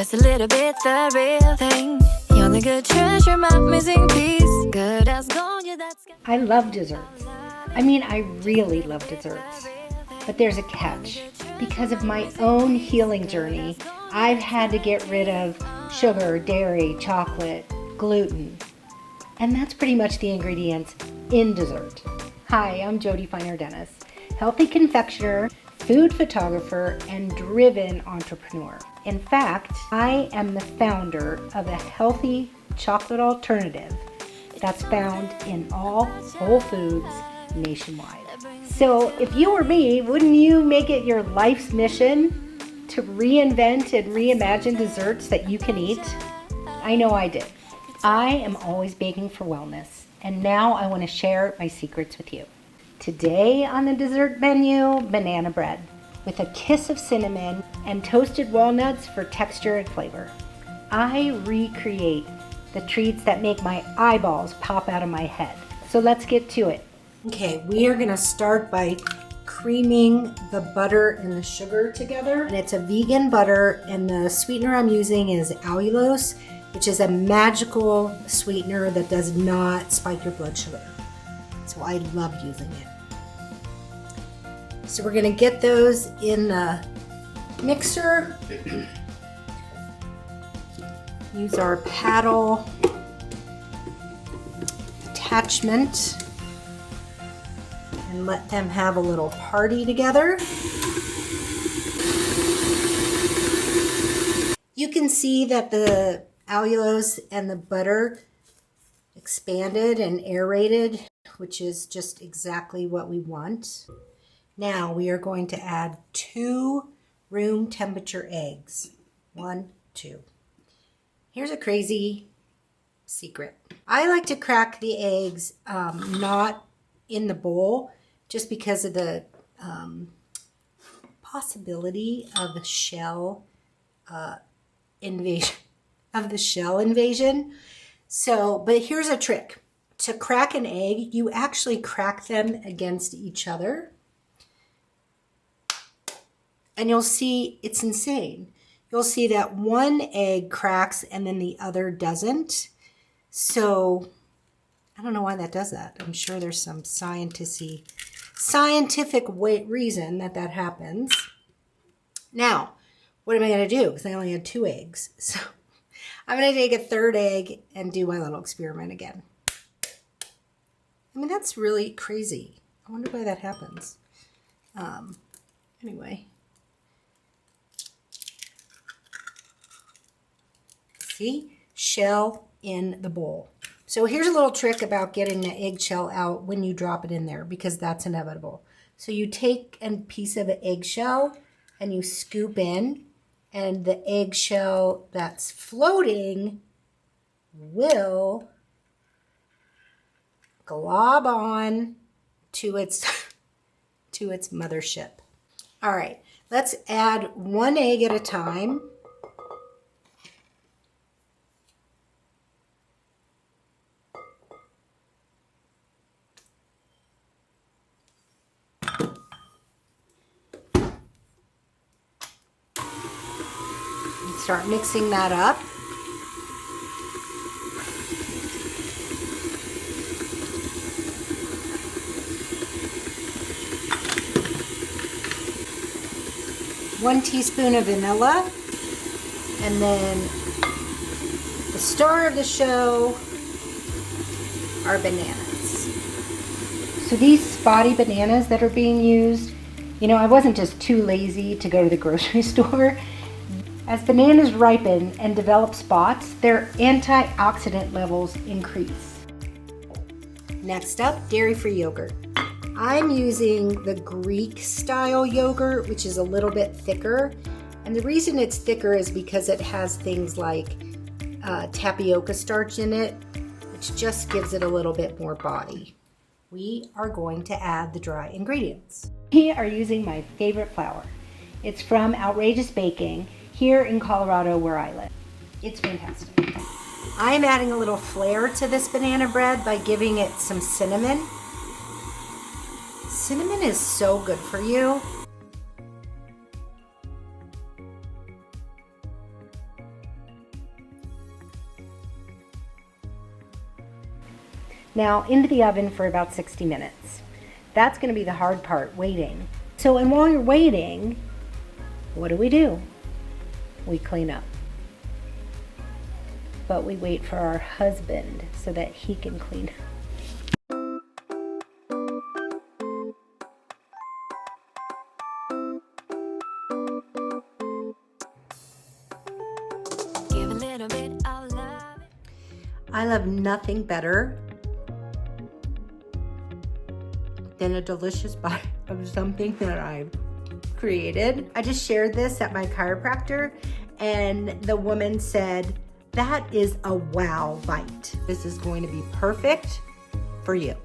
just a little bit the real thing. You're the good treasure, my missing piece. Good as gold, yeah, that's... I love desserts. I mean, I really love desserts. But there's a catch. Because of my own healing journey, I've had to get rid of sugar, dairy, chocolate, gluten. And that's pretty much the ingredients in dessert. Hi, I'm Jody Feiner-Dennis, healthy confectioner, food photographer, and driven entrepreneur. In fact, I am the founder of a healthy chocolate alternative that's found in all Whole Foods nationwide. So if you were me, wouldn't you make it your life's mission to reinvent and reimagine desserts that you can eat? I know I did. I am always baking for wellness, and now I want to share my secrets with you. Today on the dessert menu, banana bread with a kiss of cinnamon and toasted walnuts for texture and flavor. I recreate the treats that make my eyeballs pop out of my head. So let's get to it. Okay, we are gonna start by creaming the butter and the sugar together. And it's a vegan butter, and the sweetener I'm using is allulose, which is a magical sweetener that does not spike your blood sugar. So I love using it. So we're gonna get those in the mixer. Use our paddle attachment and let them have a little party together. You can see that the allulose and the butter expanded and aerated, which is just exactly what we want. Now we are going to add 2 room temperature eggs. 1, 2. Here's a crazy secret. I like to crack the eggs not in the bowl, just because of the possibility of the shell invasion. So, but here's a trick. To crack an egg, you actually crack them against each other. And you'll see it's insane. You'll see that one egg cracks and then the other doesn't. So I don't know why that does that. I'm sure there's some scientific reason that happens. Now, what am I going to do? Because I only had 2 eggs. So I'm going to take a 3rd egg and do my little experiment again. I mean, that's really crazy. I wonder why that happens. Anyway. See? Shell in the bowl. So here's a little trick about getting the eggshell out when you drop it in there, because that's inevitable. So you take a piece of an eggshell and you scoop in, and the eggshell that's floating will glob on to its mothership. All right, let's add 1 egg at a time. Start mixing that up. One teaspoon of vanilla, and then the star of the show are bananas. So these spotty bananas that are being used, you know, I wasn't just too lazy to go to the grocery store. As bananas ripen and develop spots, their antioxidant levels increase. Next up, dairy-free yogurt. I'm using the Greek style yogurt, which is a little bit thicker. And the reason it's thicker is because it has things like tapioca starch in it, which just gives it a little bit more body. We are going to add the dry ingredients. We are using my favorite flour. It's from Outrageous Baking, here in Colorado where I live. It's fantastic. I'm adding a little flair to this banana bread by giving it some cinnamon. Cinnamon is so good for you. Now into the oven for about 60 minutes. That's going to be the hard part, waiting. So, and while you're waiting, what do? We clean up. But we wait for our husband so that he can clean up. Give a little bit of love. I love nothing better than a delicious bite of something that I've created. I just shared this at my chiropractor, and the woman said, that is a wow bite. This is going to be perfect for you.